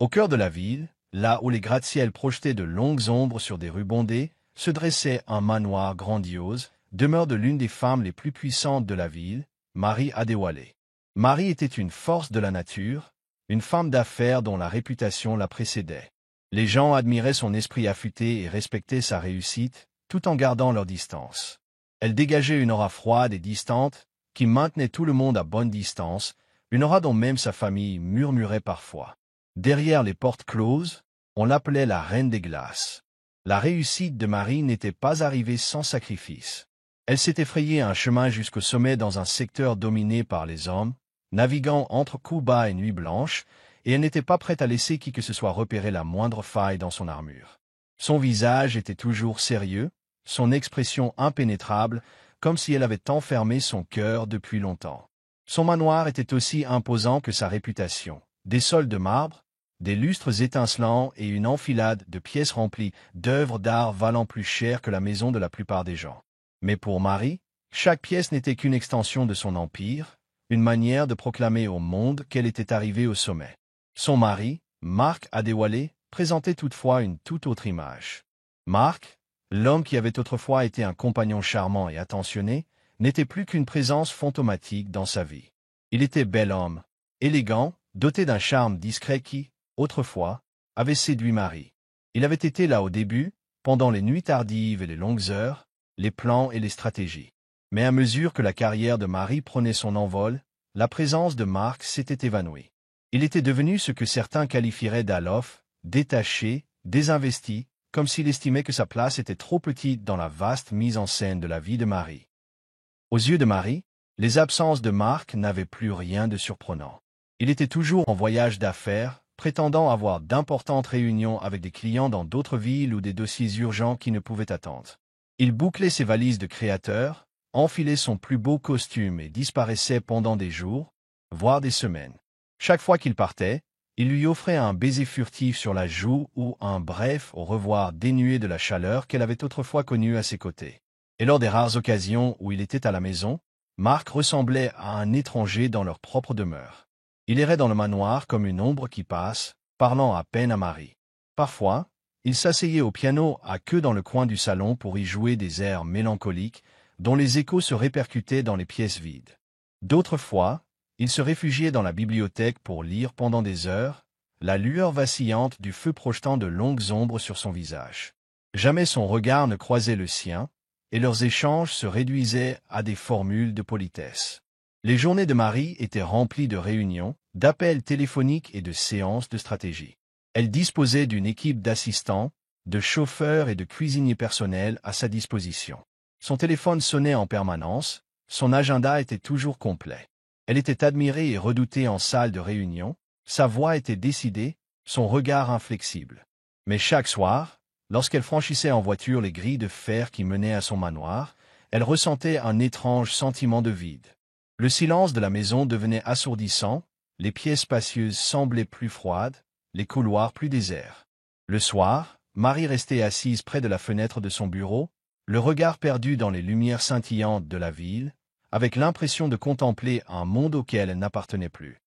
Au cœur de la ville, là où les gratte-ciels projetaient de longues ombres sur des rues bondées, se dressait un manoir grandiose, demeure de l'une des femmes les plus puissantes de la ville, Marie Adewale. Marie était une force de la nature, une femme d'affaires dont la réputation la précédait. Les gens admiraient son esprit affûté et respectaient sa réussite, tout en gardant leur distance. Elle dégageait une aura froide et distante, qui maintenait tout le monde à bonne distance, une aura dont même sa famille murmurait parfois. Derrière les portes closes, on l'appelait la reine des glaces. La réussite de Marie n'était pas arrivée sans sacrifice. Elle s'était frayé un chemin jusqu'au sommet dans un secteur dominé par les hommes, naviguant entre coups bas et nuits blanches, et elle n'était pas prête à laisser qui que ce soit repérer la moindre faille dans son armure. Son visage était toujours sérieux, son expression impénétrable, comme si elle avait enfermé son cœur depuis longtemps. Son manoir était aussi imposant que sa réputation. Des sols de marbre, des lustres étincelants et une enfilade de pièces remplies d'œuvres d'art valant plus cher que la maison de la plupart des gens. Mais pour Marie, chaque pièce n'était qu'une extension de son empire, une manière de proclamer au monde qu'elle était arrivée au sommet. Son mari, Mark Adewale, présentait toutefois une toute autre image. Mark, l'homme qui avait autrefois été un compagnon charmant et attentionné, n'était plus qu'une présence fantomatique dans sa vie. Il était bel homme, élégant, doté d'un charme discret qui, autrefois, avait séduit Marie. Il avait été là au début, pendant les nuits tardives et les longues heures, les plans et les stratégies. Mais à mesure que la carrière de Marie prenait son envol, la présence de Mark s'était évanouie. Il était devenu ce que certains qualifieraient d'alof, détaché, désinvesti, comme s'il estimait que sa place était trop petite dans la vaste mise en scène de la vie de Marie. Aux yeux de Marie, les absences de Mark n'avaient plus rien de surprenant. Il était toujours en voyage d'affaires, prétendant avoir d'importantes réunions avec des clients dans d'autres villes ou des dossiers urgents qui ne pouvaient attendre. Il bouclait ses valises de créateur, enfilait son plus beau costume et disparaissait pendant des jours, voire des semaines. Chaque fois qu'il partait, il lui offrait un baiser furtif sur la joue ou un bref au revoir dénué de la chaleur qu'elle avait autrefois connue à ses côtés. Et lors des rares occasions où il était à la maison, Mark ressemblait à un étranger dans leur propre demeure. Il errait dans le manoir comme une ombre qui passe, parlant à peine à Marie. Parfois, il s'asseyait au piano à queue dans le coin du salon pour y jouer des airs mélancoliques, dont les échos se répercutaient dans les pièces vides. D'autres fois, il se réfugiait dans la bibliothèque pour lire pendant des heures, la lueur vacillante du feu projetant de longues ombres sur son visage. Jamais son regard ne croisait le sien, et leurs échanges se réduisaient à des formules de politesse. Les journées de Marie étaient remplies de réunions, d'appels téléphoniques et de séances de stratégie. Elle disposait d'une équipe d'assistants, de chauffeurs et de cuisiniers personnels à sa disposition. Son téléphone sonnait en permanence, son agenda était toujours complet. Elle était admirée et redoutée en salle de réunion, sa voix était décidée, son regard inflexible. Mais chaque soir, lorsqu'elle franchissait en voiture les grilles de fer qui menaient à son manoir, elle ressentait un étrange sentiment de vide. Le silence de la maison devenait assourdissant, les pièces spacieuses semblaient plus froides, les couloirs plus déserts. Le soir, Marie restait assise près de la fenêtre de son bureau, le regard perdu dans les lumières scintillantes de la ville, avec l'impression de contempler un monde auquel elle n'appartenait plus.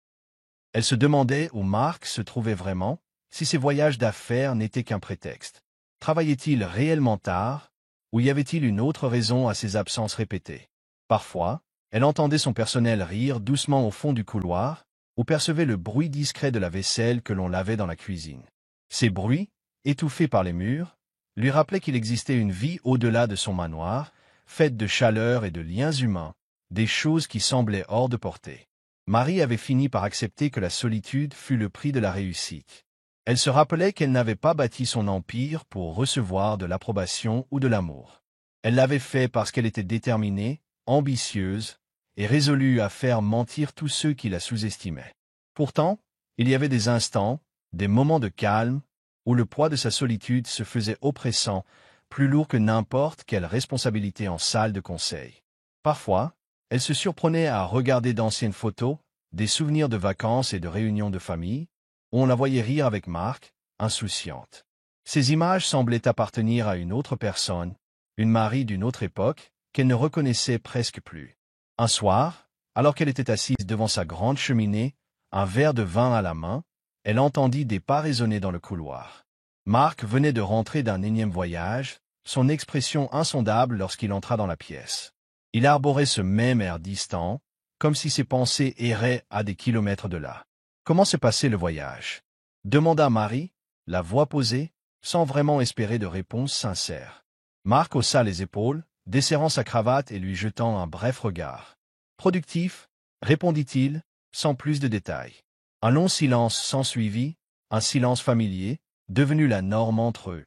Elle se demandait où Mark se trouvait vraiment, si ses voyages d'affaires n'étaient qu'un prétexte. Travaillait-il réellement tard, ou y avait-il une autre raison à ses absences répétées? Parfois, elle entendait son personnel rire doucement au fond du couloir, ou percevait le bruit discret de la vaisselle que l'on lavait dans la cuisine. Ces bruits, étouffés par les murs, lui rappelaient qu'il existait une vie au-delà de son manoir, faite de chaleur et de liens humains, des choses qui semblaient hors de portée. Marie avait fini par accepter que la solitude fût le prix de la réussite. Elle se rappelait qu'elle n'avait pas bâti son empire pour recevoir de l'approbation ou de l'amour. Elle l'avait fait parce qu'elle était déterminée, ambitieuse, et résolue à faire mentir tous ceux qui la sous-estimaient. Pourtant, il y avait des instants, des moments de calme, où le poids de sa solitude se faisait oppressant, plus lourd que n'importe quelle responsabilité en salle de conseil. Parfois, elle se surprenait à regarder d'anciennes photos, des souvenirs de vacances et de réunions de famille, où on la voyait rire avec Mark, insouciante. Ces images semblaient appartenir à une autre personne, une Marie d'une autre époque, qu'elle ne reconnaissait presque plus. Un soir, alors qu'elle était assise devant sa grande cheminée, un verre de vin à la main, elle entendit des pas résonner dans le couloir. Marc venait de rentrer d'un énième voyage, son expression insondable lorsqu'il entra dans la pièce. Il arborait ce même air distant, comme si ses pensées erraient à des kilomètres de là. « Comment se passait le voyage » demanda Marie, la voix posée, sans vraiment espérer de réponse sincère. Marc haussa les épaules, desserrant sa cravate et lui jetant un bref regard. « Productif » répondit-il, sans plus de détails. Un long silence s'ensuivit, un silence familier, devenu la norme entre eux.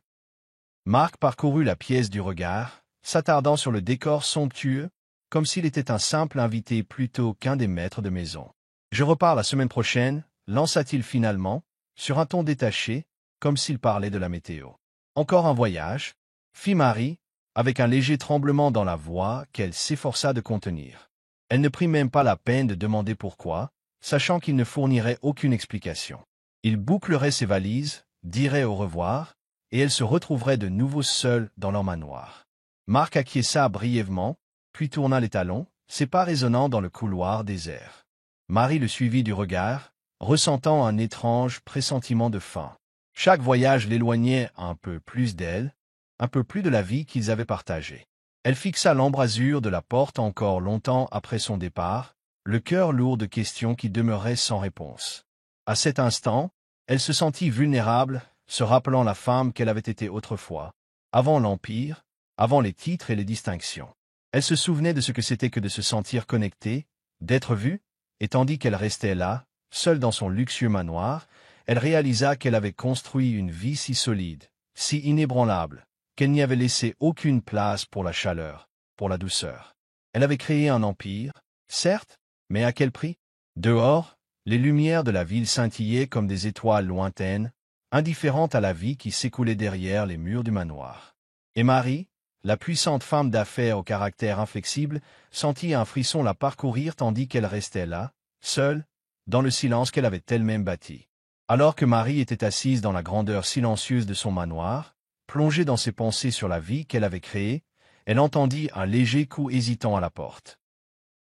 Marc parcourut la pièce du regard, s'attardant sur le décor somptueux, comme s'il était un simple invité plutôt qu'un des maîtres de maison. « Je repars la semaine prochaine » lança-t-il finalement, sur un ton détaché, comme s'il parlait de la météo. « Encore un voyage » fit Marie, avec un léger tremblement dans la voix qu'elle s'efforça de contenir. Elle ne prit même pas la peine de demander pourquoi, sachant qu'il ne fournirait aucune explication. Il bouclerait ses valises, dirait au revoir, et elle se retrouverait de nouveau seule dans leur manoir. Marc acquiesça brièvement, puis tourna les talons, ses pas résonnant dans le couloir désert. Marie le suivit du regard, ressentant un étrange pressentiment de faim. Chaque voyage l'éloignait un peu plus d'elle, un peu plus de la vie qu'ils avaient partagée. Elle fixa l'embrasure de la porte encore longtemps après son départ, le cœur lourd de questions qui demeuraient sans réponse. À cet instant, elle se sentit vulnérable, se rappelant la femme qu'elle avait été autrefois, avant l'Empire, avant les titres et les distinctions. Elle se souvenait de ce que c'était que de se sentir connectée, d'être vue, et tandis qu'elle restait là, seule dans son luxueux manoir, elle réalisa qu'elle avait construit une vie si solide, si inébranlable, qu'elle n'y avait laissé aucune place pour la chaleur, pour la douceur. Elle avait créé un empire, certes, mais à quel prix? Dehors, les lumières de la ville scintillaient comme des étoiles lointaines, indifférentes à la vie qui s'écoulait derrière les murs du manoir. Et Marie, la puissante femme d'affaires au caractère inflexible, sentit un frisson la parcourir tandis qu'elle restait là, seule, dans le silence qu'elle avait elle-même bâti. Alors que Marie était assise dans la grandeur silencieuse de son manoir, plongée dans ses pensées sur la vie qu'elle avait créée, elle entendit un léger coup hésitant à la porte.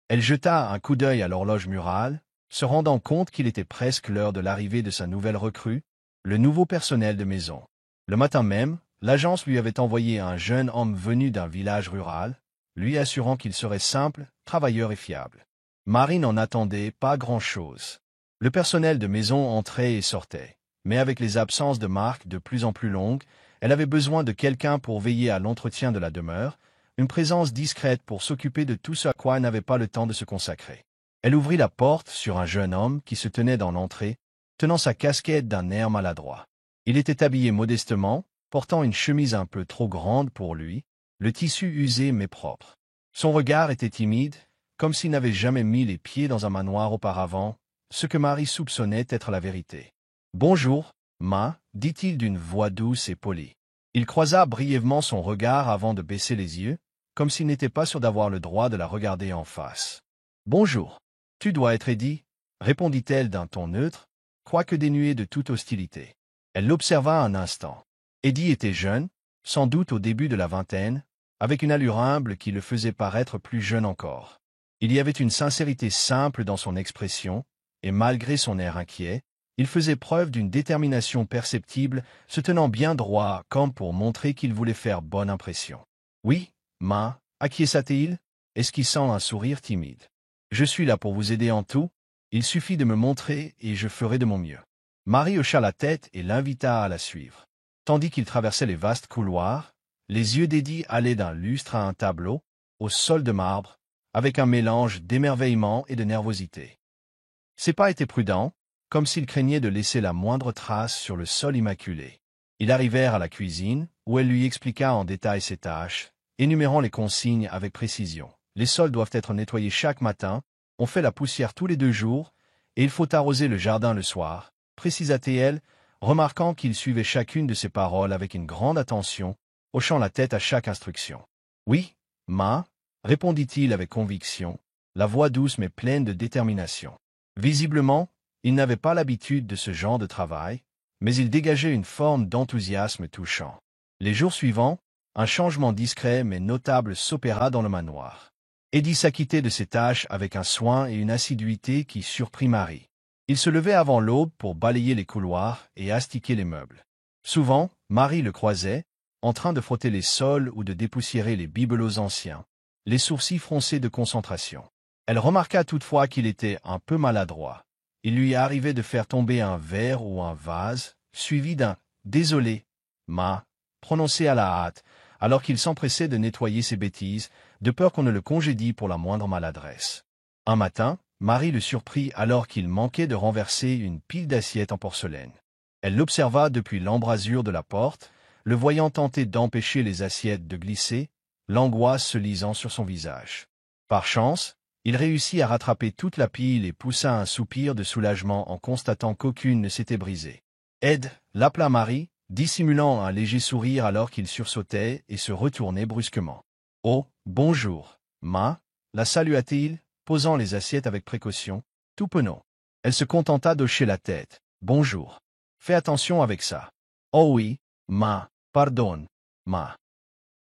Elle jeta un coup d'œil à l'horloge murale, se rendant compte qu'il était presque l'heure de l'arrivée de sa nouvelle recrue, le nouveau personnel de maison. Le matin même, l'agence lui avait envoyé un jeune homme venu d'un village rural, lui assurant qu'il serait simple, travailleur et fiable. Marie n'en attendait pas grand-chose. Le personnel de maison entrait et sortait, mais avec les absences de Marc de plus en plus longues, elle avait besoin de quelqu'un pour veiller à l'entretien de la demeure, une présence discrète pour s'occuper de tout ce à quoi elle n'avait pas le temps de se consacrer. Elle ouvrit la porte sur un jeune homme qui se tenait dans l'entrée, tenant sa casquette d'un air maladroit. Il était habillé modestement, portant une chemise un peu trop grande pour lui, le tissu usé mais propre. Son regard était timide, comme s'il n'avait jamais mis les pieds dans un manoir auparavant, ce que Marie soupçonnait être la vérité. « Bonjour, ma » dit-il d'une voix douce et polie. Il croisa brièvement son regard avant de baisser les yeux, comme s'il n'était pas sûr d'avoir le droit de la regarder en face. « Bonjour. Tu dois être Eddie » répondit-elle d'un ton neutre, quoique dénué de toute hostilité. Elle l'observa un instant. Eddie était jeune, sans doute au début de la vingtaine, avec une allure humble qui le faisait paraître plus jeune encore. Il y avait une sincérité simple dans son expression, et malgré son air inquiet, il faisait preuve d'une détermination perceptible, se tenant bien droit comme pour montrer qu'il voulait faire bonne impression. « Oui, ma » acquiesça-t-il, esquissant un sourire timide. « Je suis là pour vous aider en tout, il suffit de me montrer et je ferai de mon mieux. » Marie hocha la tête et l'invita à la suivre. Tandis qu'ils traversaient les vastes couloirs, les yeux d'Eddie allaient d'un lustre à un tableau, au sol de marbre, avec un mélange d'émerveillement et de nervosité. Ses pas étaient prudents, comme s'il craignait de laisser la moindre trace sur le sol immaculé. Ils arrivèrent à la cuisine, où elle lui expliqua en détail ses tâches, énumérant les consignes avec précision. Les sols doivent être nettoyés chaque matin, on fait la poussière tous les 2 jours, et il faut arroser le jardin le soir, précisa-t-elle, remarquant qu'il suivait chacune de ses paroles avec une grande attention, hochant la tête à chaque instruction. « Oui, ma » répondit-il avec conviction, la voix douce mais pleine de détermination. Visiblement, il n'avait pas l'habitude de ce genre de travail, mais il dégageait une forme d'enthousiasme touchant. Les jours suivants, un changement discret mais notable s'opéra dans le manoir. Eddie s'acquittait de ses tâches avec un soin et une assiduité qui surprit Marie. Il se levait avant l'aube pour balayer les couloirs et astiquer les meubles. Souvent, Marie le croisait, en train de frotter les sols ou de dépoussiérer les bibelots anciens, les sourcils froncés de concentration. Elle remarqua toutefois qu'il était un peu maladroit. Il lui arrivait de faire tomber un verre ou un vase, suivi d'un « désolé, ma » prononcé à la hâte, alors qu'il s'empressait de nettoyer ses bêtises, de peur qu'on ne le congédie pour la moindre maladresse. Un matin, Marie le surprit alors qu'il manquait de renverser une pile d'assiettes en porcelaine. Elle l'observa depuis l'embrasure de la porte, le voyant tenter d'empêcher les assiettes de glisser, l'angoisse se lisant sur son visage. Par chance, il réussit à rattraper toute la pile et poussa un soupir de soulagement en constatant qu'aucune ne s'était brisée. Ed, l'appela Marie, dissimulant un léger sourire alors qu'il sursautait et se retournait brusquement. « Oh, bonjour, ma » la salua-t-il, posant les assiettes avec précaution, tout penaud. Elle se contenta d'hocher la tête. « Bonjour. Fais attention avec ça. »« Oh oui, ma, pardonne, ma. »«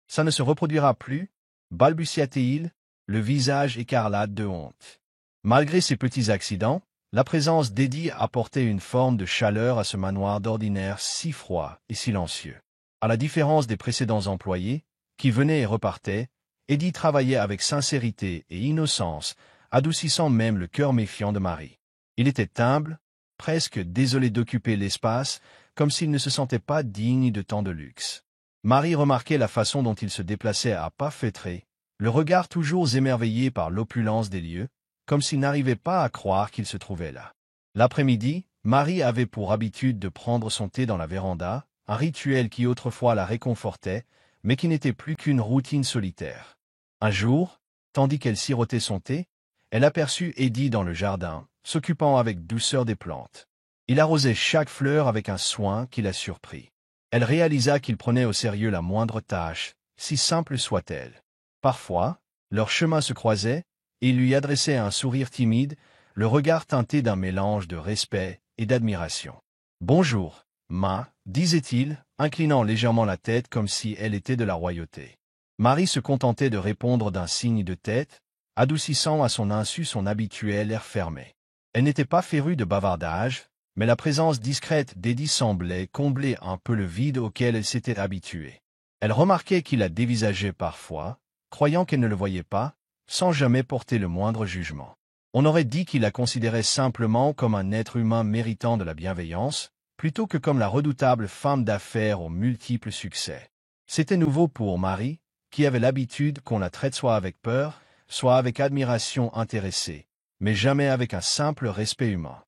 Ça ne se reproduira plus » balbutia-t-il, le visage écarlate de honte. Malgré ces petits accidents, la présence d'Eddie apportait une forme de chaleur à ce manoir d'ordinaire si froid et silencieux. À la différence des précédents employés, qui venaient et repartaient, Eddie travaillait avec sincérité et innocence, adoucissant même le cœur méfiant de Marie. Il était humble, presque désolé d'occuper l'espace, comme s'il ne se sentait pas digne de tant de luxe. Marie remarquait la façon dont il se déplaçait à pas feutrés, le regard toujours émerveillé par l'opulence des lieux, comme s'il n'arrivait pas à croire qu'il se trouvait là. L'après-midi, Marie avait pour habitude de prendre son thé dans la véranda, un rituel qui autrefois la réconfortait, mais qui n'était plus qu'une routine solitaire. Un jour, tandis qu'elle sirotait son thé, elle aperçut Eddie dans le jardin, s'occupant avec douceur des plantes. Il arrosait chaque fleur avec un soin qui la surprit. Elle réalisa qu'il prenait au sérieux la moindre tâche, si simple soit-elle. Parfois, leurs chemins se croisaient, et il lui adressait un sourire timide, le regard teinté d'un mélange de respect et d'admiration. « Bonjour, ma » disait-il, inclinant légèrement la tête comme si elle était de la royauté. Marie se contentait de répondre d'un signe de tête, adoucissant à son insu son habituel air fermé. Elle n'était pas férue de bavardage, mais la présence discrète d'Eddie semblait combler un peu le vide auquel elle s'était habituée. Elle remarquait qu'il la dévisageait parfois, croyant qu'elle ne le voyait pas, sans jamais porter le moindre jugement. On aurait dit qu'il la considérait simplement comme un être humain méritant de la bienveillance, plutôt que comme la redoutable femme d'affaires aux multiples succès. C'était nouveau pour Marie, qui avait l'habitude qu'on la traite soit avec peur, soit avec admiration intéressée, mais jamais avec un simple respect humain.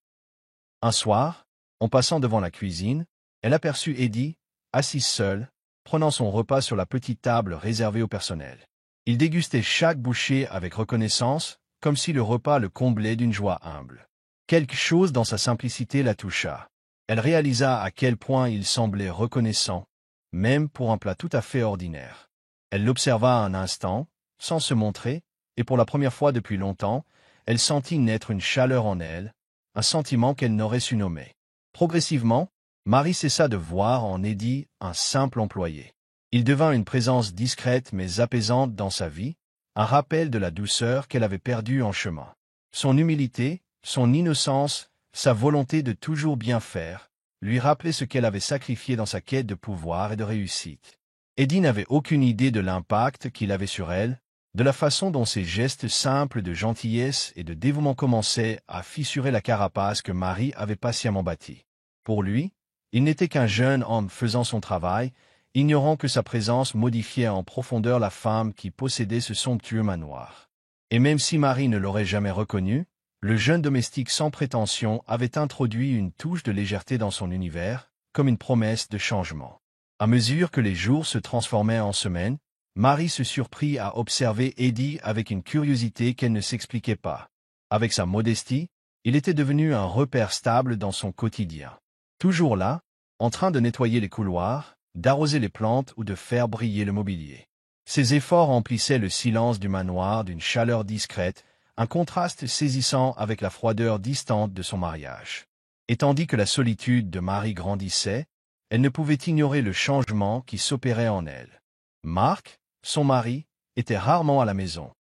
Un soir, en passant devant la cuisine, elle aperçut Eddie, assise seule, prenant son repas sur la petite table réservée au personnel. Il dégustait chaque bouchée avec reconnaissance, comme si le repas le comblait d'une joie humble. Quelque chose dans sa simplicité la toucha. Elle réalisa à quel point il semblait reconnaissant, même pour un plat tout à fait ordinaire. Elle l'observa un instant, sans se montrer, et pour la première fois depuis longtemps, elle sentit naître une chaleur en elle, un sentiment qu'elle n'aurait su nommer. Progressivement, Marie cessa de voir en Eddie un simple employé. Il devint une présence discrète mais apaisante dans sa vie, un rappel de la douceur qu'elle avait perdue en chemin. Son humilité, son innocence, sa volonté de toujours bien faire, lui rappelaient ce qu'elle avait sacrifié dans sa quête de pouvoir et de réussite. Eddie n'avait aucune idée de l'impact qu'il avait sur elle, de la façon dont ses gestes simples de gentillesse et de dévouement commençaient à fissurer la carapace que Marie avait patiemment bâtie. Pour lui, il n'était qu'un jeune homme faisant son travail, ignorant que sa présence modifiait en profondeur la femme qui possédait ce somptueux manoir. Et même si Marie ne l'aurait jamais reconnu, le jeune domestique sans prétention avait introduit une touche de légèreté dans son univers, comme une promesse de changement. À mesure que les jours se transformaient en semaines, Marie se surprit à observer Eddie avec une curiosité qu'elle ne s'expliquait pas. Avec sa modestie, il était devenu un repère stable dans son quotidien. Toujours là, en train de nettoyer les couloirs, d'arroser les plantes ou de faire briller le mobilier. Ses efforts emplissaient le silence du manoir d'une chaleur discrète, un contraste saisissant avec la froideur distante de son mariage. Et tandis que la solitude de Marie grandissait, elle ne pouvait ignorer le changement qui s'opérait en elle. Marc, son mari, était rarement à la maison.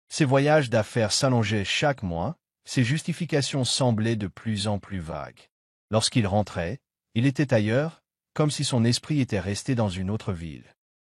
Ses voyages d'affaires s'allongeaient chaque mois, ses justifications semblaient de plus en plus vagues. Lorsqu'il rentrait, il était ailleurs, comme si son esprit était resté dans une autre ville.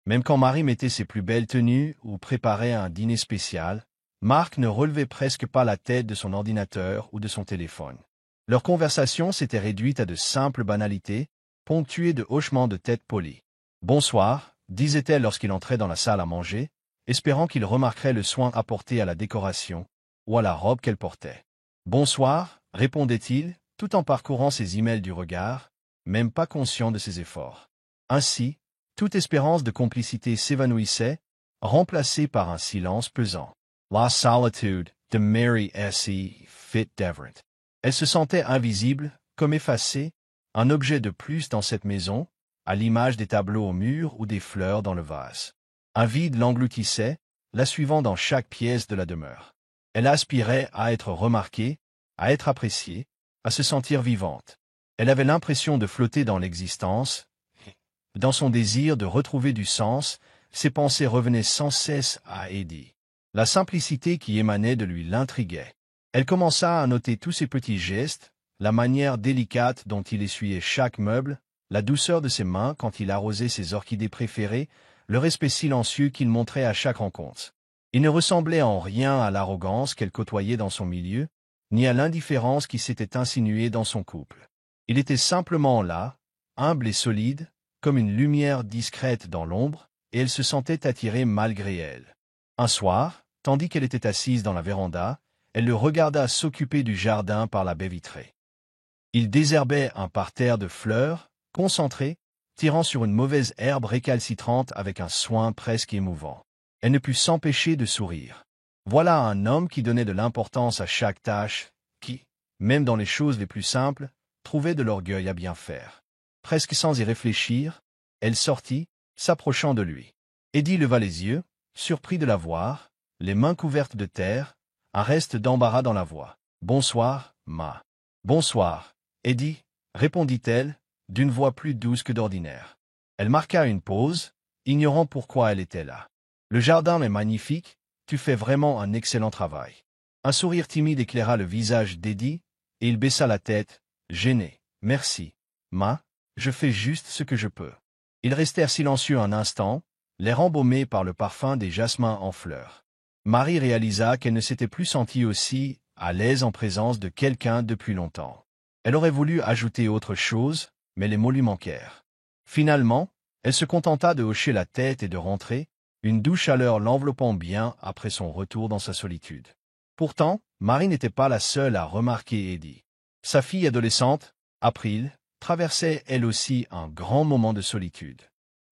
Même quand Marie mettait ses plus belles tenues ou préparait un dîner spécial, Mark ne relevait presque pas la tête de son ordinateur ou de son téléphone. Leur conversation s'était réduite à de simples banalités, ponctuées de hochements de tête polis. « Bonsoir », disait-elle lorsqu'il entrait dans la salle à manger, espérant qu'il remarquerait le soin apporté à la décoration ou à la robe qu'elle portait. « Bonsoir », répondait-il, tout en parcourant ses emails du regard, même pas conscient de ses efforts. Ainsi, toute espérance de complicité s'évanouissait, remplacée par un silence pesant. La solitude de Mary S.E. Fitzdeverett. Elle se sentait invisible, comme effacée, un objet de plus dans cette maison, à l'image des tableaux au mur ou des fleurs dans le vase. Un vide l'engloutissait, la suivant dans chaque pièce de la demeure. Elle aspirait à être remarquée, à être appréciée, à se sentir vivante. Elle avait l'impression de flotter dans l'existence. Dans son désir de retrouver du sens, ses pensées revenaient sans cesse à Eddie. La simplicité qui émanait de lui l'intriguait. Elle commença à noter tous ses petits gestes, la manière délicate dont il essuyait chaque meuble, la douceur de ses mains quand il arrosait ses orchidées préférées, le respect silencieux qu'il montrait à chaque rencontre. Il ne ressemblait en rien à l'arrogance qu'elle côtoyait dans son milieu, ni à l'indifférence qui s'était insinuée dans son couple. Il était simplement là, humble et solide, comme une lumière discrète dans l'ombre, et elle se sentait attirée malgré elle. Un soir, tandis qu'elle était assise dans la véranda, elle le regarda s'occuper du jardin par la baie vitrée. Il désherbait un parterre de fleurs, concentré, tirant sur une mauvaise herbe récalcitrante avec un soin presque émouvant. Elle ne put s'empêcher de sourire. Voilà un homme qui donnait de l'importance à chaque tâche, qui, même dans les choses les plus simples, trouvait de l'orgueil à bien faire. Presque sans y réfléchir, elle sortit, s'approchant de lui. Eddie leva les yeux, surpris de la voir, les mains couvertes de terre, un reste d'embarras dans la voix. « Bonsoir, ma. »« Bonsoir, Eddie, » répondit-elle, d'une voix plus douce que d'ordinaire. Elle marqua une pause, ignorant pourquoi elle était là. « Le jardin est magnifique, tu fais vraiment un excellent travail. » Un sourire timide éclaira le visage d'Eddie, et il baissa la tête, gêné. « Merci, ma, je fais juste ce que je peux. » Ils restèrent silencieux un instant, l'air embaumé par le parfum des jasmins en fleurs. Marie réalisa qu'elle ne s'était plus sentie aussi à l'aise en présence de quelqu'un depuis longtemps. Elle aurait voulu ajouter autre chose, mais les mots lui manquèrent. Finalement, elle se contenta de hocher la tête et de rentrer, une douce chaleur l'enveloppant bien après son retour dans sa solitude. Pourtant, Marie n'était pas la seule à remarquer Eddie. Sa fille adolescente, April, traversait elle aussi un grand moment de solitude.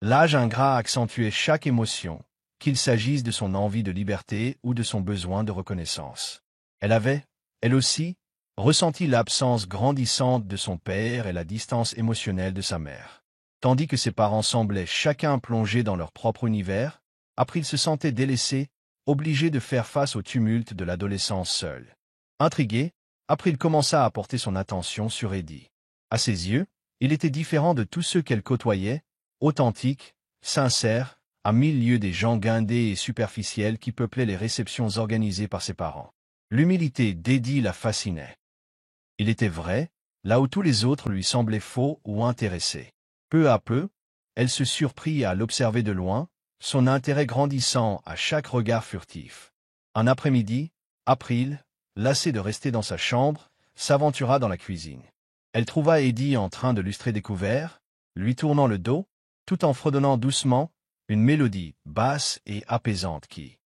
L'âge ingrat accentuait chaque émotion, qu'il s'agisse de son envie de liberté ou de son besoin de reconnaissance. Elle avait, elle aussi, ressenti l'absence grandissante de son père et la distance émotionnelle de sa mère. Tandis que ses parents semblaient chacun plongé dans leur propre univers, April se sentait délaissée, obligée de faire face au tumulte de l'adolescence seule. Intriguée, April commença à porter son attention sur Eddie. À ses yeux, il était différent de tous ceux qu'elle côtoyait, authentique, sincère, à mille lieues des gens guindés et superficiels qui peuplaient les réceptions organisées par ses parents. L'humilité d'Eddie la fascinait. Il était vrai, là où tous les autres lui semblaient faux ou intéressés. Peu à peu, elle se surprit à l'observer de loin, son intérêt grandissant à chaque regard furtif. Un après-midi, April, lassée de rester dans sa chambre, s'aventura dans la cuisine. Elle trouva Eddie en train de lustrer des couverts, lui tournant le dos, tout en fredonnant doucement, une mélodie basse et apaisante qui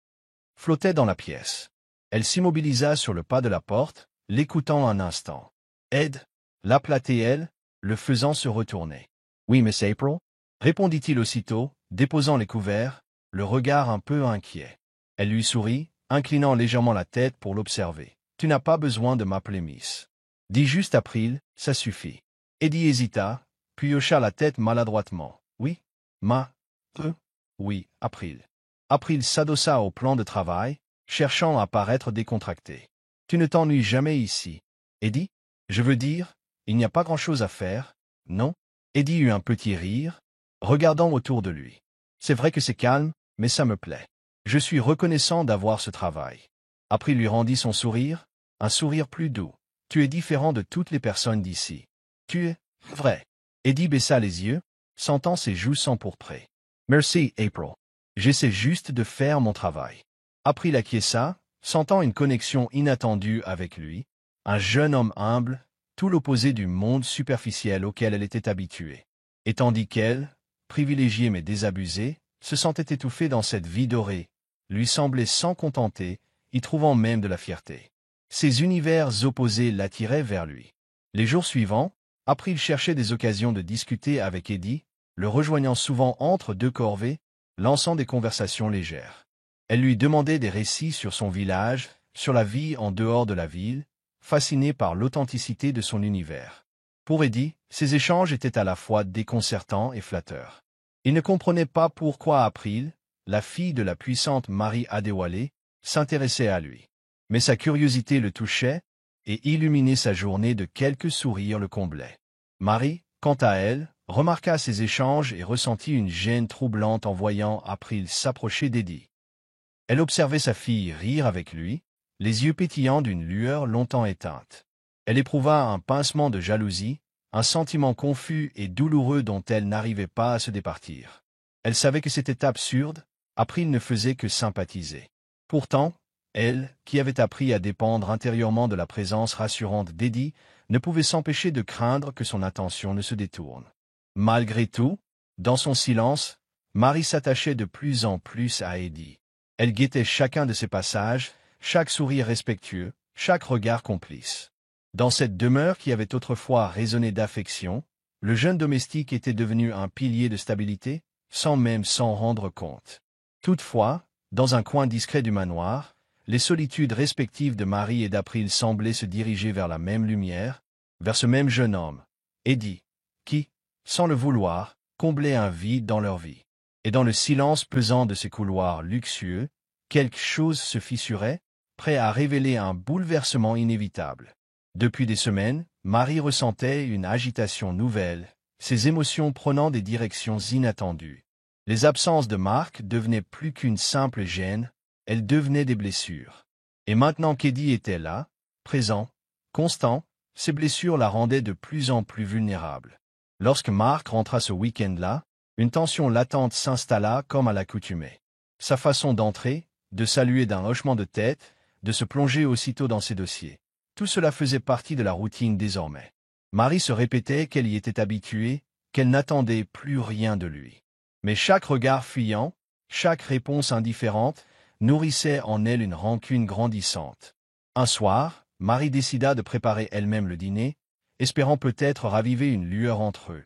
flottait dans la pièce. Elle s'immobilisa sur le pas de la porte, l'écoutant un instant. « Ed » l'appela-t-elle, le faisant se retourner. « Oui, Miss April » répondit-il aussitôt, déposant les couverts, le regard un peu inquiet. Elle lui sourit, inclinant légèrement la tête pour l'observer. « Tu n'as pas besoin de m'appeler Miss. » Dit juste April, ça suffit. Eddie hésita, puis hocha la tête maladroitement. « Oui, ma. Oui, April. » April s'adossa au plan de travail, cherchant à paraître décontracté. « Tu ne t'ennuies jamais ici. Eddie? Je veux dire, il n'y a pas grand-chose à faire, non ?» Eddie eut un petit rire, regardant autour de lui. « C'est vrai que c'est calme, mais ça me plaît. Je suis reconnaissant d'avoir ce travail. » April lui rendit son sourire, un sourire plus doux. Tu es différent de toutes les personnes d'ici. Tu es vrai. Eddie baissa les yeux, sentant ses joues s'empourprer. Merci, April. J'essaie juste de faire mon travail. April acquiesça, sentant une connexion inattendue avec lui, un jeune homme humble, tout l'opposé du monde superficiel auquel elle était habituée. Et tandis qu'elle, privilégiée mais désabusée, se sentait étouffée dans cette vie dorée, lui semblait s'en contenter, y trouvant même de la fierté. Ces univers opposés l'attiraient vers lui. Les jours suivants, April cherchait des occasions de discuter avec Eddie, le rejoignant souvent entre deux corvées, lançant des conversations légères. Elle lui demandait des récits sur son village, sur la vie en dehors de la ville, fascinée par l'authenticité de son univers. Pour Eddie, ces échanges étaient à la fois déconcertants et flatteurs. Il ne comprenait pas pourquoi April, la fille de la puissante Marie Adewale, s'intéressait à lui. Mais sa curiosité le touchait, et illuminer sa journée de quelques sourires le comblait. Marie, quant à elle, remarqua ces échanges et ressentit une gêne troublante en voyant April s'approcher d'Eddie. Elle observait sa fille rire avec lui, les yeux pétillants d'une lueur longtemps éteinte. Elle éprouva un pincement de jalousie, un sentiment confus et douloureux dont elle n'arrivait pas à se départir. Elle savait que c'était absurde, April ne faisait que sympathiser. Pourtant, elle, qui avait appris à dépendre intérieurement de la présence rassurante d'Eddie, ne pouvait s'empêcher de craindre que son attention ne se détourne. Malgré tout, dans son silence, Marie s'attachait de plus en plus à Eddie. Elle guettait chacun de ses passages, chaque sourire respectueux, chaque regard complice. Dans cette demeure qui avait autrefois résonné d'affection, le jeune domestique était devenu un pilier de stabilité, sans même s'en rendre compte. Toutefois, dans un coin discret du manoir, les solitudes respectives de Marie et d'April semblaient se diriger vers la même lumière, vers ce même jeune homme, Eddie, qui, sans le vouloir, comblait un vide dans leur vie. Et dans le silence pesant de ces couloirs luxueux, quelque chose se fissurait, prêt à révéler un bouleversement inévitable. Depuis des semaines, Marie ressentait une agitation nouvelle, ses émotions prenant des directions inattendues. Les absences de Marc devenaient plus qu'une simple gêne, elles devenaient des blessures. Et maintenant qu'Eddie était là, présent, constant, ces blessures la rendaient de plus en plus vulnérable. Lorsque Marc rentra ce week-end-là, une tension latente s'installa comme à l'accoutumée. Sa façon d'entrer, de saluer d'un hochement de tête, de se plonger aussitôt dans ses dossiers. Tout cela faisait partie de la routine désormais. Marie se répétait qu'elle y était habituée, qu'elle n'attendait plus rien de lui. Mais chaque regard fuyant, chaque réponse indifférente, nourrissait en elle une rancune grandissante. Un soir, Marie décida de préparer elle-même le dîner, espérant peut-être raviver une lueur entre eux.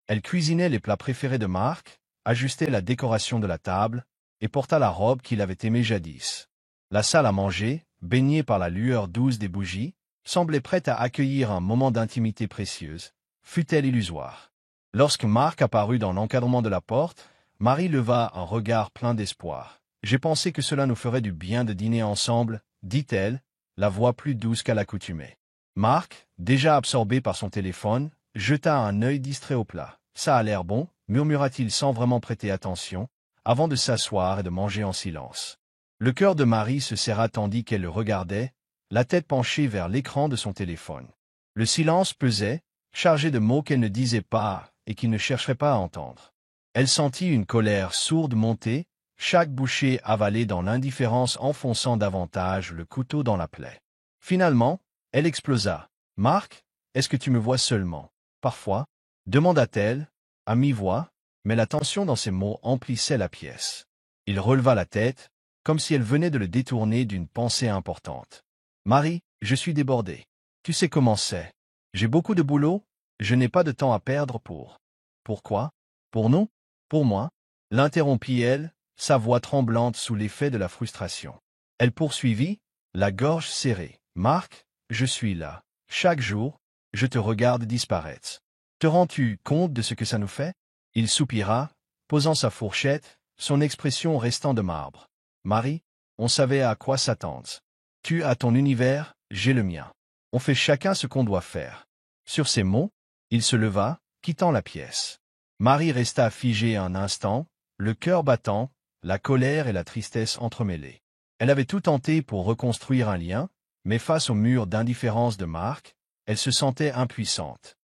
Elle cuisinait les plats préférés de Marc, ajustait la décoration de la table, et porta la robe qu'il avait aimée jadis. La salle à manger, baignée par la lueur douce des bougies, semblait prête à accueillir un moment d'intimité précieuse, fût-elle illusoire. Lorsque Marc apparut dans l'encadrement de la porte, Marie leva un regard plein d'espoir. « J'ai pensé que cela nous ferait du bien de dîner ensemble, » dit-elle, la voix plus douce qu'à l'accoutumée. Marc, déjà absorbé par son téléphone, jeta un œil distrait au plat. « Ça a l'air bon, » murmura-t-il sans vraiment prêter attention, avant de s'asseoir et de manger en silence. Le cœur de Marie se serra tandis qu'elle le regardait, la tête penchée vers l'écran de son téléphone. Le silence pesait, chargé de mots qu'elle ne disait pas et qu'il ne chercherait pas à entendre. Elle sentit une colère sourde monter, chaque bouchée avalée dans l'indifférence enfonçant davantage le couteau dans la plaie. Finalement, elle explosa. « Marc, est-ce que tu me vois seulement, parfois ?» demanda-t-elle, à mi-voix, mais la tension dans ses mots emplissait la pièce. Il releva la tête, comme si elle venait de le détourner d'une pensée importante. « Marie, je suis débordée. Tu sais comment c'est. J'ai beaucoup de boulot, je n'ai pas de temps à perdre pour... » « Pourquoi? Pour nous? Pour moi ?» l'interrompit-elle, sa voix tremblante sous l'effet de la frustration. Elle poursuivit, la gorge serrée. « Marc, je suis là. Chaque jour, je te regarde disparaître. Te rends-tu compte de ce que ça nous fait ?» Il soupira, posant sa fourchette, son expression restant de marbre. « Marie, on savait à quoi s'attendre. Tu as ton univers, j'ai le mien. On fait chacun ce qu'on doit faire. » Sur ces mots, il se leva, quittant la pièce. Marie resta figée un instant, le cœur battant, la colère et la tristesse entremêlées. Elle avait tout tenté pour reconstruire un lien, mais face au mur d'indifférence de Marc, elle se sentait impuissante.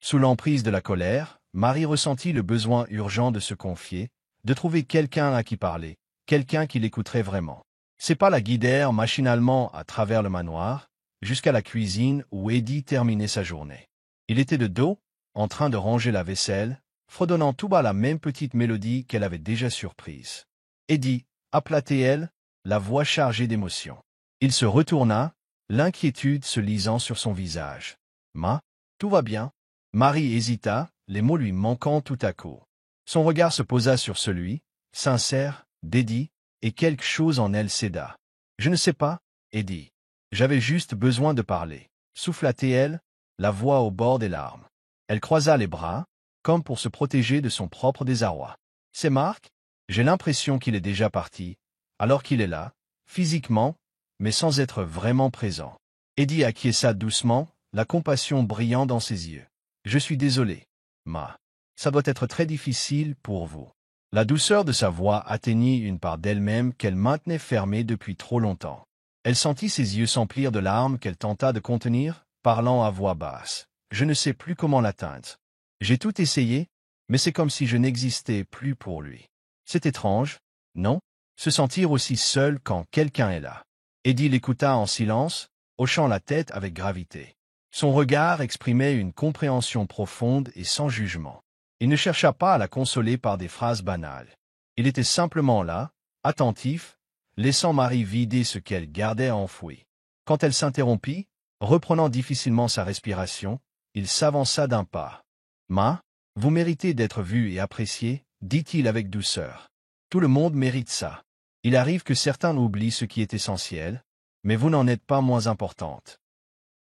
Sous l'emprise de la colère, Marie ressentit le besoin urgent de se confier, de trouver quelqu'un à qui parler, quelqu'un qui l'écouterait vraiment. Ses pas la guidèrent machinalement à travers le manoir, jusqu'à la cuisine où Eddie terminait sa journée. Il était de dos, en train de ranger la vaisselle, fredonnant tout bas la même petite mélodie qu'elle avait déjà surprise. Eddie, appela-t-elle, la voix chargée d'émotion. Il se retourna, l'inquiétude se lisant sur son visage. « Ma, tout va bien ?» Marie hésita, les mots lui manquant tout à coup. Son regard se posa sur celui, sincère, d'Eddie, et quelque chose en elle céda. « Je ne sais pas, Eddie. J'avais juste besoin de parler. » Souffla-t-elle, la voix au bord des larmes. Elle croisa les bras, comme pour se protéger de son propre désarroi. « C'est Marc? J'ai l'impression qu'il est déjà parti, alors qu'il est là, physiquement, mais sans être vraiment présent. » Eddie acquiesça doucement, la compassion brillant dans ses yeux. « Je suis désolé, Ma. Ça doit être très difficile pour vous. » La douceur de sa voix atteignit une part d'elle-même qu'elle maintenait fermée depuis trop longtemps. Elle sentit ses yeux s'emplir de larmes qu'elle tenta de contenir, parlant à voix basse. « Je ne sais plus comment l'atteindre. J'ai tout essayé, mais c'est comme si je n'existais plus pour lui. C'est étrange, non? Se sentir aussi seul quand quelqu'un est là. » Eddie l'écouta en silence, hochant la tête avec gravité. Son regard exprimait une compréhension profonde et sans jugement. Il ne chercha pas à la consoler par des phrases banales. Il était simplement là, attentif, laissant Marie vider ce qu'elle gardait enfoui. Quand elle s'interrompit, reprenant difficilement sa respiration, il s'avança d'un pas. « Ma, vous méritez d'être vue et appréciée, » dit-il avec douceur. « Tout le monde mérite ça. Il arrive que certains oublient ce qui est essentiel, mais vous n'en êtes pas moins importante. »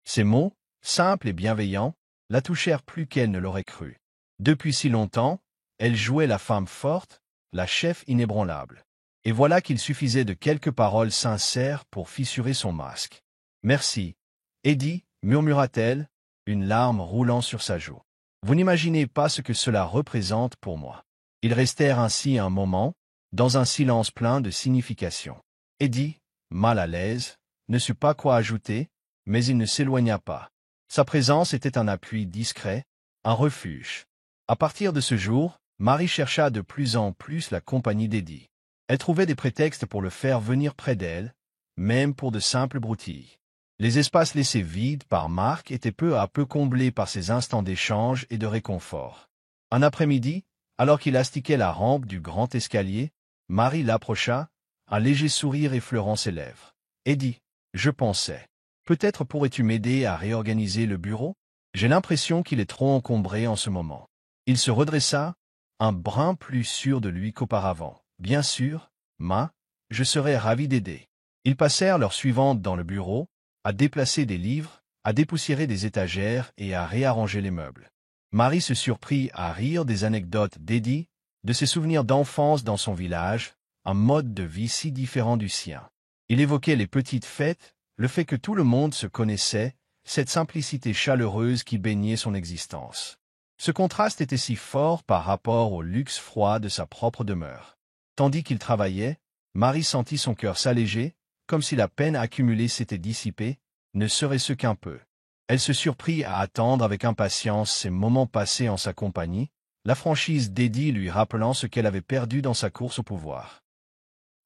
Ces mots, simples et bienveillants, la touchèrent plus qu'elle ne l'aurait cru. Depuis si longtemps, elle jouait la femme forte, la chef inébranlable. Et voilà qu'il suffisait de quelques paroles sincères pour fissurer son masque. « Merci, Eddie, » murmura-t-elle, une larme roulant sur sa joue. « Vous n'imaginez pas ce que cela représente pour moi. » Ils restèrent ainsi un moment, dans un silence plein de signification. Eddie, mal à l'aise, ne sut pas quoi ajouter, mais il ne s'éloigna pas. Sa présence était un appui discret, un refuge. À partir de ce jour, Marie chercha de plus en plus la compagnie d'Eddie. Elle trouvait des prétextes pour le faire venir près d'elle, même pour de simples broutilles. Les espaces laissés vides par Marc étaient peu à peu comblés par ces instants d'échange et de réconfort. Un après-midi, alors qu'il astiquait la rampe du grand escalier, Marie l'approcha, un léger sourire effleurant ses lèvres. « Eddie, je pensais. Peut-être pourrais-tu m'aider à réorganiser le bureau? J'ai l'impression qu'il est trop encombré en ce moment. » Il se redressa, un brin plus sûr de lui qu'auparavant. « Bien sûr, Ma, je serais ravi d'aider. » Ils passèrent l'heure suivante dans le bureau, à déplacer des livres, à dépoussiérer des étagères et à réarranger les meubles. Marie se surprit à rire des anecdotes d'Eddie, de ses souvenirs d'enfance dans son village, un mode de vie si différent du sien. Il évoquait les petites fêtes, le fait que tout le monde se connaissait, cette simplicité chaleureuse qui baignait son existence. Ce contraste était si fort par rapport au luxe froid de sa propre demeure. Tandis qu'il travaillait, Marie sentit son cœur s'alléger, comme si la peine accumulée s'était dissipée, ne serait-ce qu'un peu. Elle se surprit à attendre avec impatience ces moments passés en sa compagnie, la franchise d'Eddie lui rappelant ce qu'elle avait perdu dans sa course au pouvoir.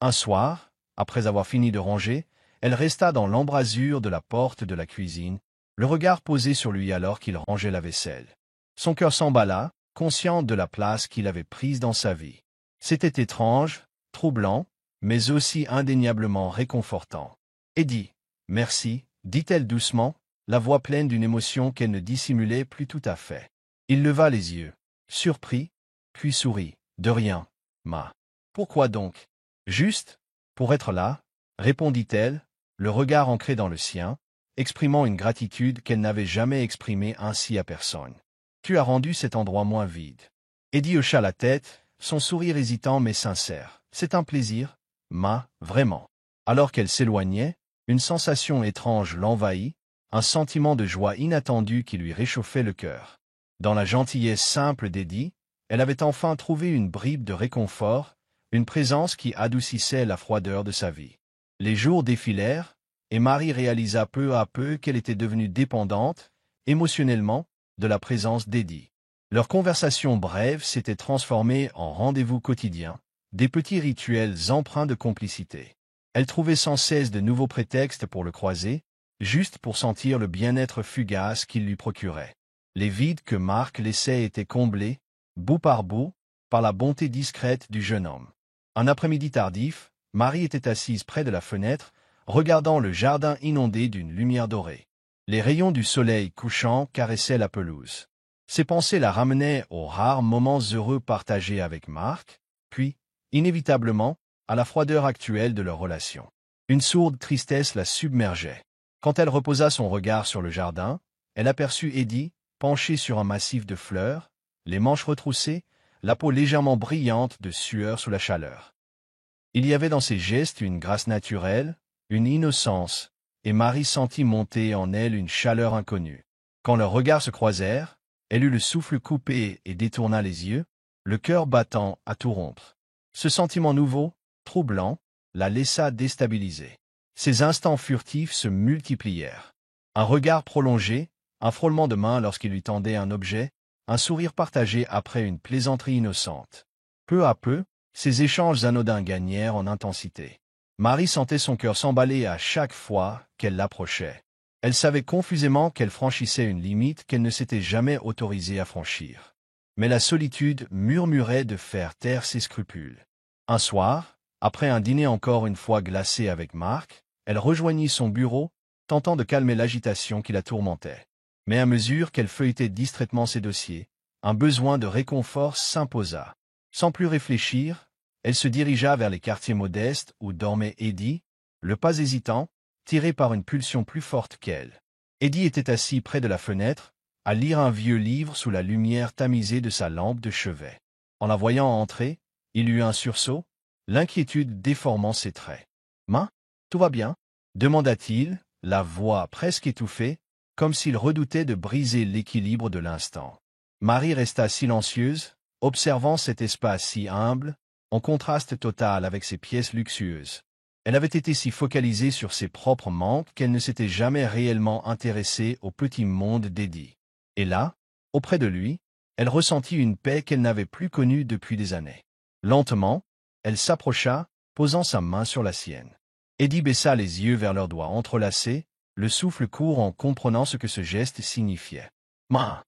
Un soir, après avoir fini de ranger, elle resta dans l'embrasure de la porte de la cuisine, le regard posé sur lui alors qu'il rangeait la vaisselle. Son cœur s'emballa, conscient de la place qu'il avait prise dans sa vie. C'était étrange, troublant, mais aussi indéniablement réconfortant. « Eddie, merci, » dit-elle doucement, la voix pleine d'une émotion qu'elle ne dissimulait plus tout à fait. Il leva les yeux, surpris, puis sourit. « De rien, Ma. Pourquoi donc? »« Juste, pour être là, » répondit-elle, le regard ancré dans le sien, exprimant une gratitude qu'elle n'avait jamais exprimée ainsi à personne. « Tu as rendu cet endroit moins vide. » Eddie hocha la tête, son sourire hésitant mais sincère. « C'est un plaisir, Ma, vraiment. » Alors qu'elle s'éloignait, une sensation étrange l'envahit, un sentiment de joie inattendue qui lui réchauffait le cœur. Dans la gentillesse simple d'Eddie, elle avait enfin trouvé une bribe de réconfort, une présence qui adoucissait la froideur de sa vie. Les jours défilèrent, et Marie réalisa peu à peu qu'elle était devenue dépendante, émotionnellement, de la présence d'Eddie. Leur conversation brève s'était transformée en rendez-vous quotidiens, des petits rituels empreints de complicité. Elle trouvait sans cesse de nouveaux prétextes pour le croiser, juste pour sentir le bien-être fugace qu'il lui procurait. Les vides que Marc laissait étaient comblés, bout par bout, par la bonté discrète du jeune homme. Un après-midi tardif, Marie était assise près de la fenêtre, regardant le jardin inondé d'une lumière dorée. Les rayons du soleil couchant caressaient la pelouse. Ses pensées la ramenaient aux rares moments heureux partagés avec Marc, puis, inévitablement, à la froideur actuelle de leur relation. Une sourde tristesse la submergeait. Quand elle reposa son regard sur le jardin, elle aperçut Eddie, penché sur un massif de fleurs, les manches retroussées, la peau légèrement brillante de sueur sous la chaleur. Il y avait dans ses gestes une grâce naturelle, une innocence, et Marie sentit monter en elle une chaleur inconnue. Quand leurs regards se croisèrent, elle eut le souffle coupé et détourna les yeux, le cœur battant à tout rompre. Ce sentiment nouveau, troublant, la laissa déstabilisée. Ces instants furtifs se multiplièrent. Un regard prolongé, un frôlement de main lorsqu'il lui tendait un objet, un sourire partagé après une plaisanterie innocente. Peu à peu, ces échanges anodins gagnèrent en intensité. Marie sentait son cœur s'emballer à chaque fois qu'elle l'approchait. Elle savait confusément qu'elle franchissait une limite qu'elle ne s'était jamais autorisée à franchir. Mais la solitude murmurait de faire taire ses scrupules. Un soir, après un dîner encore une fois glacé avec Marc, elle rejoignit son bureau, tentant de calmer l'agitation qui la tourmentait. Mais à mesure qu'elle feuilletait distraitement ses dossiers, un besoin de réconfort s'imposa. Sans plus réfléchir, elle se dirigea vers les quartiers modestes où dormait Eddie, le pas hésitant, tiré par une pulsion plus forte qu'elle. Eddie était assis près de la fenêtre, à lire un vieux livre sous la lumière tamisée de sa lampe de chevet. En la voyant entrer, il eut un sursaut, l'inquiétude déformant ses traits. « Ma, tout va bien ?» demanda-t-il, la voix presque étouffée, comme s'il redoutait de briser l'équilibre de l'instant. Marie resta silencieuse, observant cet espace si humble, en contraste total avec ses pièces luxueuses. Elle avait été si focalisée sur ses propres manques qu'elle ne s'était jamais réellement intéressée au petit monde d'Eddie. Et là, auprès de lui, elle ressentit une paix qu'elle n'avait plus connue depuis des années. Lentement, elle s'approcha, posant sa main sur la sienne. Eddie baissa les yeux vers leurs doigts entrelacés, le souffle court en comprenant ce que ce geste signifiait. « Ma »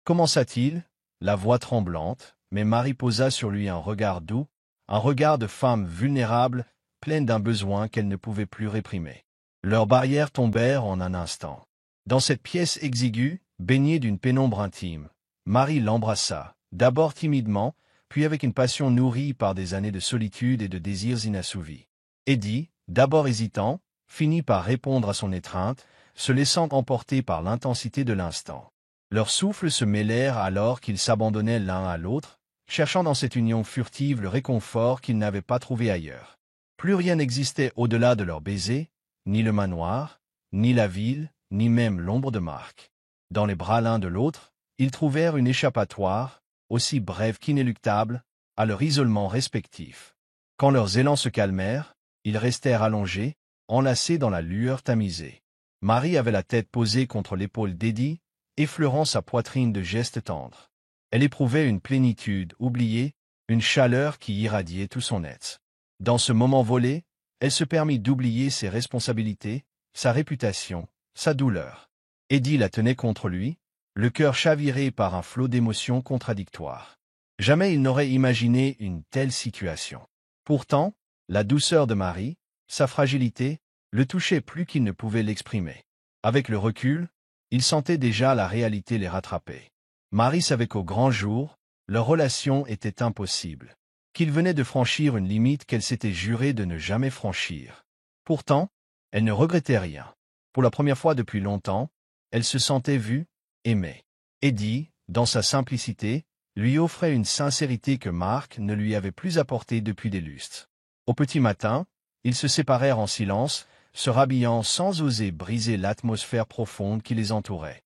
commença-t-il, la voix tremblante, mais Marie posa sur lui un regard doux, un regard de femme vulnérable, pleine d'un besoin qu'elle ne pouvait plus réprimer. Leurs barrières tombèrent en un instant. Dans cette pièce exiguë, baignée d'une pénombre intime, Marie l'embrassa, d'abord timidement, puis avec une passion nourrie par des années de solitude et de désirs inassouvis. Eddie, d'abord hésitant, finit par répondre à son étreinte, se laissant emporter par l'intensité de l'instant. Leurs souffles se mêlèrent alors qu'ils s'abandonnaient l'un à l'autre, cherchant dans cette union furtive le réconfort qu'ils n'avaient pas trouvé ailleurs. Plus rien n'existait au-delà de leurs baisers, ni le manoir, ni la ville, ni même l'ombre de Marc. Dans les bras l'un de l'autre, ils trouvèrent une échappatoire, aussi brève qu'inéluctable, à leur isolement respectif. Quand leurs élans se calmèrent, ils restèrent allongés, enlacés dans la lueur tamisée. Marie avait la tête posée contre l'épaule d'Eddie, effleurant sa poitrine de gestes tendres. Elle éprouvait une plénitude oubliée, une chaleur qui irradiait tout son être. Dans ce moment volé, elle se permit d'oublier ses responsabilités, sa réputation, sa douleur. Eddie la tenait contre lui, le cœur chaviré par un flot d'émotions contradictoires. Jamais il n'aurait imaginé une telle situation. Pourtant, la douceur de Marie, sa fragilité, le touchaient plus qu'il ne pouvait l'exprimer. Avec le recul, il sentait déjà la réalité les rattraper. Marie savait qu'au grand jour, leur relation était impossible, qu'ils venaient de franchir une limite qu'elle s'était juré de ne jamais franchir. Pourtant, elle ne regrettait rien. Pour la première fois depuis longtemps, elle se sentait vue, aimée. Eddie, dans sa simplicité, lui offrait une sincérité que Marc ne lui avait plus apportée depuis des lustres. Au petit matin, ils se séparèrent en silence, se rhabillant sans oser briser l'atmosphère profonde qui les entourait.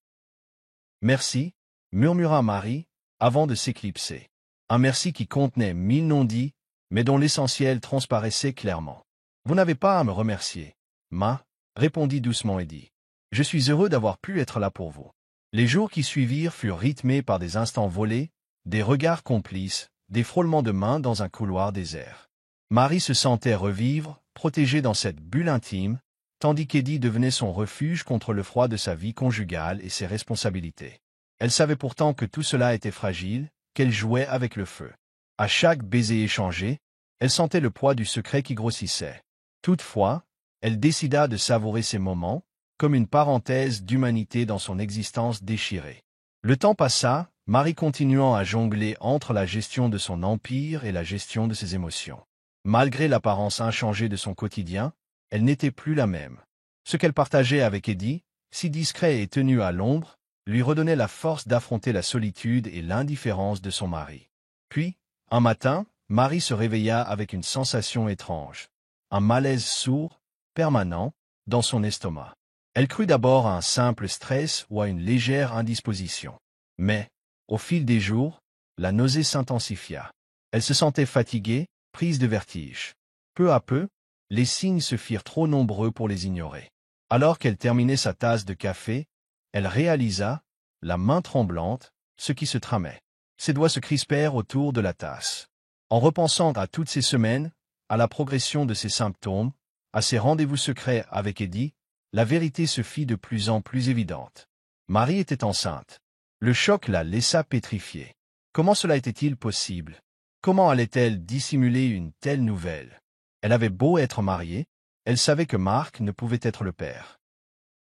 « Merci » murmura Marie, avant de s'éclipser. Un merci qui contenait 1000 non-dits, mais dont l'essentiel transparaissait clairement. « Vous n'avez pas à me remercier, Ma. » répondit doucement Eddie. Je suis heureux d'avoir pu être là pour vous. Les jours qui suivirent furent rythmés par des instants volés, des regards complices, des frôlements de mains dans un couloir désert. Marie se sentait revivre, protégée dans cette bulle intime, tandis qu'Eddie devenait son refuge contre le froid de sa vie conjugale et ses responsabilités. Elle savait pourtant que tout cela était fragile, qu'elle jouait avec le feu. À chaque baiser échangé, elle sentait le poids du secret qui grossissait. Toutefois, elle décida de savourer ces moments, comme une parenthèse d'humanité dans son existence déchirée. Le temps passa, Marie continuant à jongler entre la gestion de son empire et la gestion de ses émotions. Malgré l'apparence inchangée de son quotidien, elle n'était plus la même. Ce qu'elle partageait avec Eddie, si discret et tenu à l'ombre, lui redonnait la force d'affronter la solitude et l'indifférence de son mari. Puis, un matin, Marie se réveilla avec une sensation étrange. Un malaise sourd, permanent, dans son estomac. Elle crut d'abord à un simple stress ou à une légère indisposition. Mais, au fil des jours, la nausée s'intensifia. Elle se sentait fatiguée, prise de vertige. Peu à peu, les signes se firent trop nombreux pour les ignorer. Alors qu'elle terminait sa tasse de café, elle réalisa, la main tremblante, ce qui se tramait. Ses doigts se crispèrent autour de la tasse. En repensant à toutes ces semaines, à la progression de ses symptômes, à ses rendez-vous secrets avec Eddie, la vérité se fit de plus en plus évidente. Marie était enceinte. Le choc la laissa pétrifiée. Comment cela était-il possible? Comment allait-elle dissimuler une telle nouvelle? Elle avait beau être mariée, elle savait que Marc ne pouvait être le père.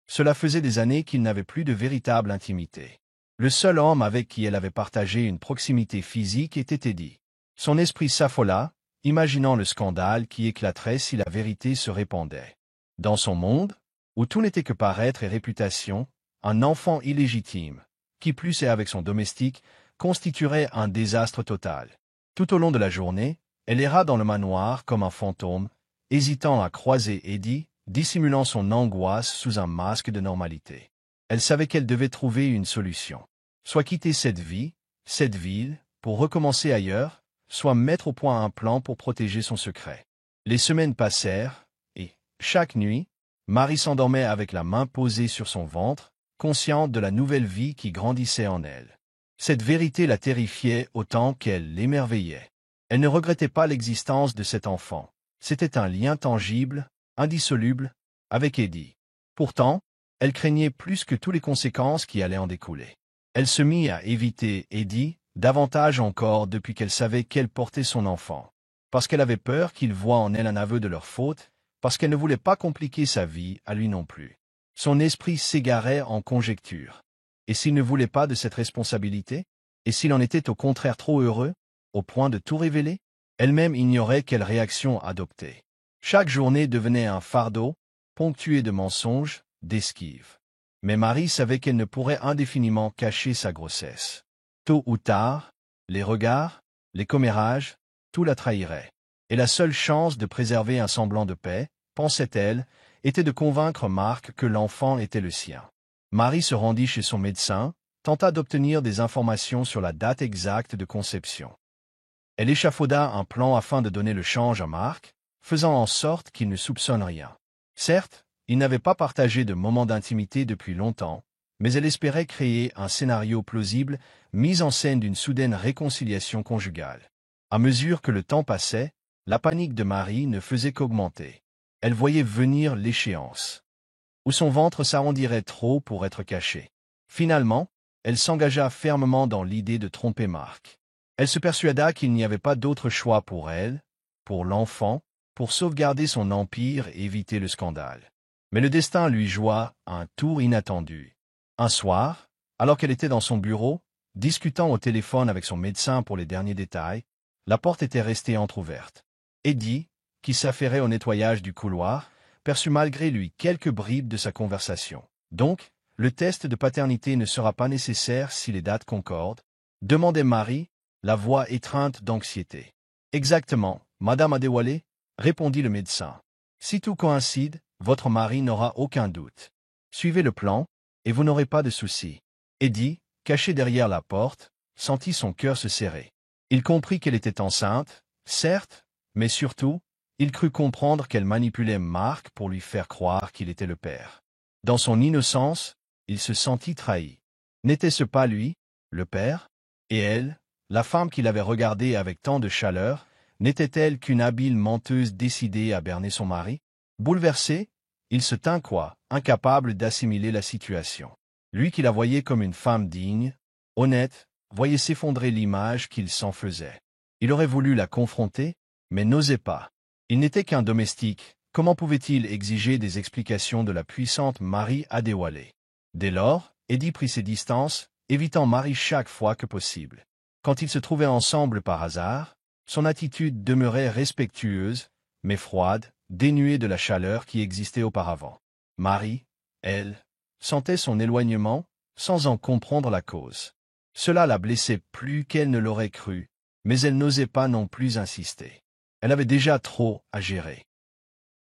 Cela faisait des années qu'il n'avait plus de véritable intimité. Le seul homme avec qui elle avait partagé une proximité physique était Eddie. Son esprit s'affola, imaginant le scandale qui éclaterait si la vérité se répandait. Dans son monde, où tout n'était que paraître et réputation, un enfant illégitime, qui plus est avec son domestique, constituerait un désastre total. Tout au long de la journée, elle erra dans le manoir comme un fantôme, hésitant à croiser Eddie, dissimulant son angoisse sous un masque de normalité. Elle savait qu'elle devait trouver une solution. Soit quitter cette vie, cette ville, pour recommencer ailleurs, soit mettre au point un plan pour protéger son secret. Les semaines passèrent, et, chaque nuit, Marie s'endormait avec la main posée sur son ventre, consciente de la nouvelle vie qui grandissait en elle. Cette vérité la terrifiait autant qu'elle l'émerveillait. Elle ne regrettait pas l'existence de cet enfant. C'était un lien tangible, indissoluble, avec Eddie. Pourtant, elle craignait plus que toutes les conséquences qui allaient en découler. Elle se mit à éviter Eddie, davantage encore depuis qu'elle savait qu'elle portait son enfant. Parce qu'elle avait peur qu'il voie en elle un aveu de leur faute, parce qu'elle ne voulait pas compliquer sa vie à lui non plus. Son esprit s'égarait en conjectures. Et s'il ne voulait pas de cette responsabilité? Et s'il en était au contraire trop heureux, au point de tout révéler? Elle-même ignorait quelle réaction adopter. Chaque journée devenait un fardeau, ponctué de mensonges, d'esquives. Mais Marie savait qu'elle ne pourrait indéfiniment cacher sa grossesse. Tôt ou tard, les regards, les commérages, tout la trahirait. Et la seule chance de préserver un semblant de paix, pensait-elle, était de convaincre Marc que l'enfant était le sien. Marie se rendit chez son médecin, tenta d'obtenir des informations sur la date exacte de conception. Elle échafauda un plan afin de donner le change à Marc, faisant en sorte qu'il ne soupçonne rien. Certes, ils n'avaient pas partagé de moments d'intimité depuis longtemps, mais elle espérait créer un scénario plausible, mis en scène d'une soudaine réconciliation conjugale. À mesure que le temps passait, la panique de Marie ne faisait qu'augmenter. Elle voyait venir l'échéance, où son ventre s'arrondirait trop pour être caché. Finalement, elle s'engagea fermement dans l'idée de tromper Marc. Elle se persuada qu'il n'y avait pas d'autre choix pour elle, pour l'enfant, pour sauvegarder son empire et éviter le scandale. Mais le destin lui joua un tour inattendu. Un soir, alors qu'elle était dans son bureau, discutant au téléphone avec son médecin pour les derniers détails, la porte était restée entr'ouverte. Eddie, qui s'affairait au nettoyage du couloir, perçut malgré lui quelques bribes de sa conversation. Donc, le test de paternité ne sera pas nécessaire si les dates concordent, demandait Marie, la voix étreinte d'anxiété. Exactement, Madame Adewale, répondit le médecin. Si tout coïncide, votre mari n'aura aucun doute. Suivez le plan, et vous n'aurez pas de soucis. Eddie, caché derrière la porte, sentit son cœur se serrer. Il comprit qu'elle était enceinte, certes, mais surtout, Il crut comprendre qu'elle manipulait Marc pour lui faire croire qu'il était le père. Dans son innocence, il se sentit trahi. N'était-ce pas lui, le père? Et elle, la femme qu'il avait regardée avec tant de chaleur, n'était-elle qu'une habile menteuse décidée à berner son mari? Bouleversé, il se tint incapable d'assimiler la situation. Lui qui la voyait comme une femme digne, honnête, voyait s'effondrer l'image qu'il s'en faisait. Il aurait voulu la confronter, mais n'osait pas. Il n'était qu'un domestique, comment pouvait-il exiger des explications de la puissante Marie Adéwalé? Dès lors, Eddie prit ses distances, évitant Marie chaque fois que possible. Quand ils se trouvaient ensemble par hasard, son attitude demeurait respectueuse, mais froide, dénuée de la chaleur qui existait auparavant. Marie, elle, sentait son éloignement, sans en comprendre la cause. Cela la blessait plus qu'elle ne l'aurait cru, mais elle n'osait pas non plus insister. Elle avait déjà trop à gérer.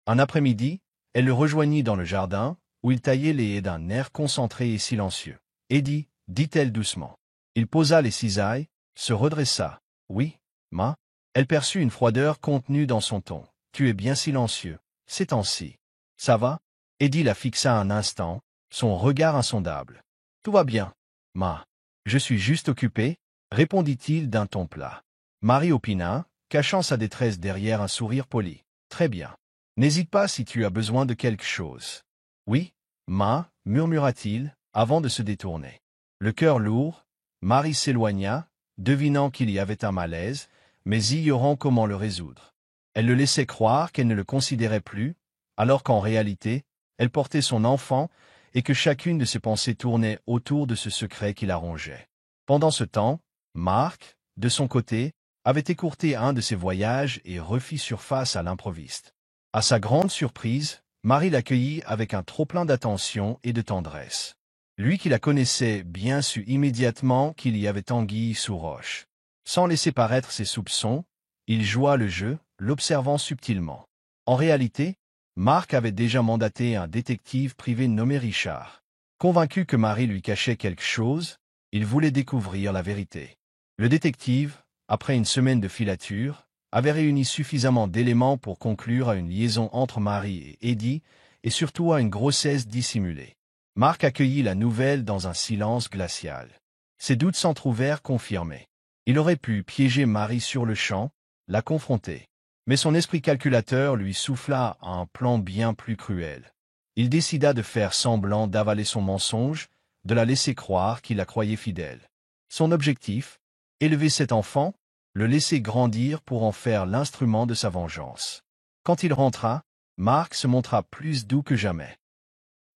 Un après-midi, elle le rejoignit dans le jardin, où il taillait les haies d'un air concentré et silencieux. « Eddie, dit-elle doucement. » Il posa les cisailles, se redressa. « Oui, ma ?» Elle perçut une froideur contenue dans son ton. « Tu es bien silencieux, ces temps-ci. Ça va ?» Eddie la fixa un instant, son regard insondable. « Tout va bien, ma. Je suis juste occupé, » répondit-il d'un ton plat. Marie opina, cachant sa détresse derrière un sourire poli. « Très bien. N'hésite pas si tu as besoin de quelque chose. »« Oui, ma, » murmura-t-il, avant de se détourner. Le cœur lourd, Marie s'éloigna, devinant qu'il y avait un malaise, mais ignorant comment le résoudre. Elle le laissait croire qu'elle ne le considérait plus, alors qu'en réalité, elle portait son enfant et que chacune de ses pensées tournait autour de ce secret qui la rongeait. Pendant ce temps, Marc, de son côté, avait écourté un de ses voyages et refit surface à l'improviste. À sa grande surprise, Marie l'accueillit avec un trop-plein d'attention et de tendresse. Lui qui la connaissait bien sut immédiatement qu'il y avait anguille sous roche. Sans laisser paraître ses soupçons, il joua le jeu, l'observant subtilement. En réalité, Marc avait déjà mandaté un détective privé nommé Richard. Convaincu que Marie lui cachait quelque chose, il voulait découvrir la vérité. Le détective, après une semaine de filature, avait réuni suffisamment d'éléments pour conclure à une liaison entre Marie et Eddie, et surtout à une grossesse dissimulée. Marc accueillit la nouvelle dans un silence glacial. Ses doutes s'en trouvèrent confirmés. Il aurait pu piéger Marie sur le champ, la confronter. Mais son esprit calculateur lui souffla un plan bien plus cruel. Il décida de faire semblant d'avaler son mensonge, de la laisser croire qu'il la croyait fidèle. Son objectif, élever cet enfant, le laisser grandir pour en faire l'instrument de sa vengeance. Quand il rentra, Marc se montra plus doux que jamais.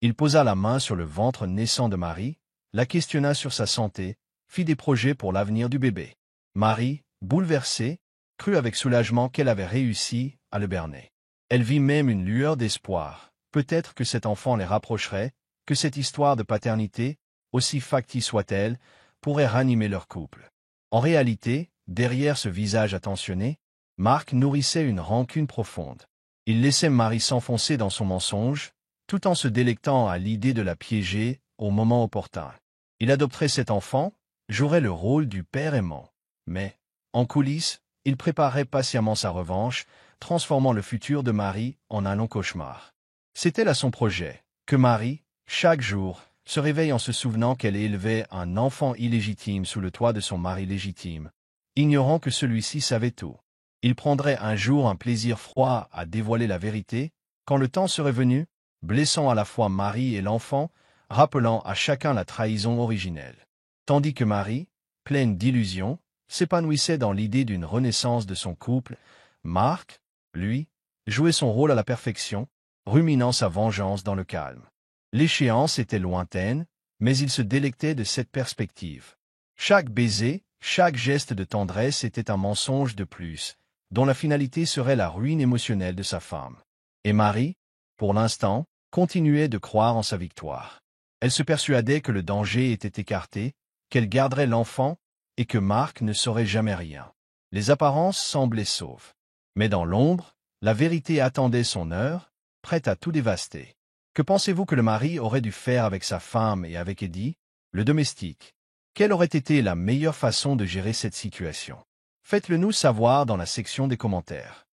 Il posa la main sur le ventre naissant de Marie, la questionna sur sa santé, fit des projets pour l'avenir du bébé. Marie, bouleversée, crut avec soulagement qu'elle avait réussi à le berner. Elle vit même une lueur d'espoir. Peut-être que cet enfant les rapprocherait, que cette histoire de paternité, aussi factice soit-elle, pourrait ranimer leur couple. En réalité, derrière ce visage attentionné, Marc nourrissait une rancune profonde. Il laissait Marie s'enfoncer dans son mensonge, tout en se délectant à l'idée de la piéger au moment opportun. Il adopterait cet enfant, jouerait le rôle du père aimant. Mais, en coulisses, il préparait patiemment sa revanche, transformant le futur de Marie en un long cauchemar. C'était là son projet, que Marie, chaque jour, se réveille en se souvenant qu'elle élevait un enfant illégitime sous le toit de son mari légitime, ignorant que celui-ci savait tout. Il prendrait un jour un plaisir froid à dévoiler la vérité, quand le temps serait venu, blessant à la fois Marie et l'enfant, rappelant à chacun la trahison originelle. Tandis que Marie, pleine d'illusions, s'épanouissait dans l'idée d'une renaissance de son couple, Marc, lui, jouait son rôle à la perfection, ruminant sa vengeance dans le calme. L'échéance était lointaine, mais il se délectait de cette perspective. Chaque baiser, chaque geste de tendresse était un mensonge de plus, dont la finalité serait la ruine émotionnelle de sa femme. Et Marie, pour l'instant, continuait de croire en sa victoire. Elle se persuadait que le danger était écarté, qu'elle garderait l'enfant, et que Marc ne saurait jamais rien. Les apparences semblaient sauves. Mais dans l'ombre, la vérité attendait son heure, prête à tout dévaster. Que pensez-vous que le mari aurait dû faire avec sa femme et avec Eddie, le domestique? Quelle aurait été la meilleure façon de gérer cette situation? Faites-le nous savoir dans la section des commentaires.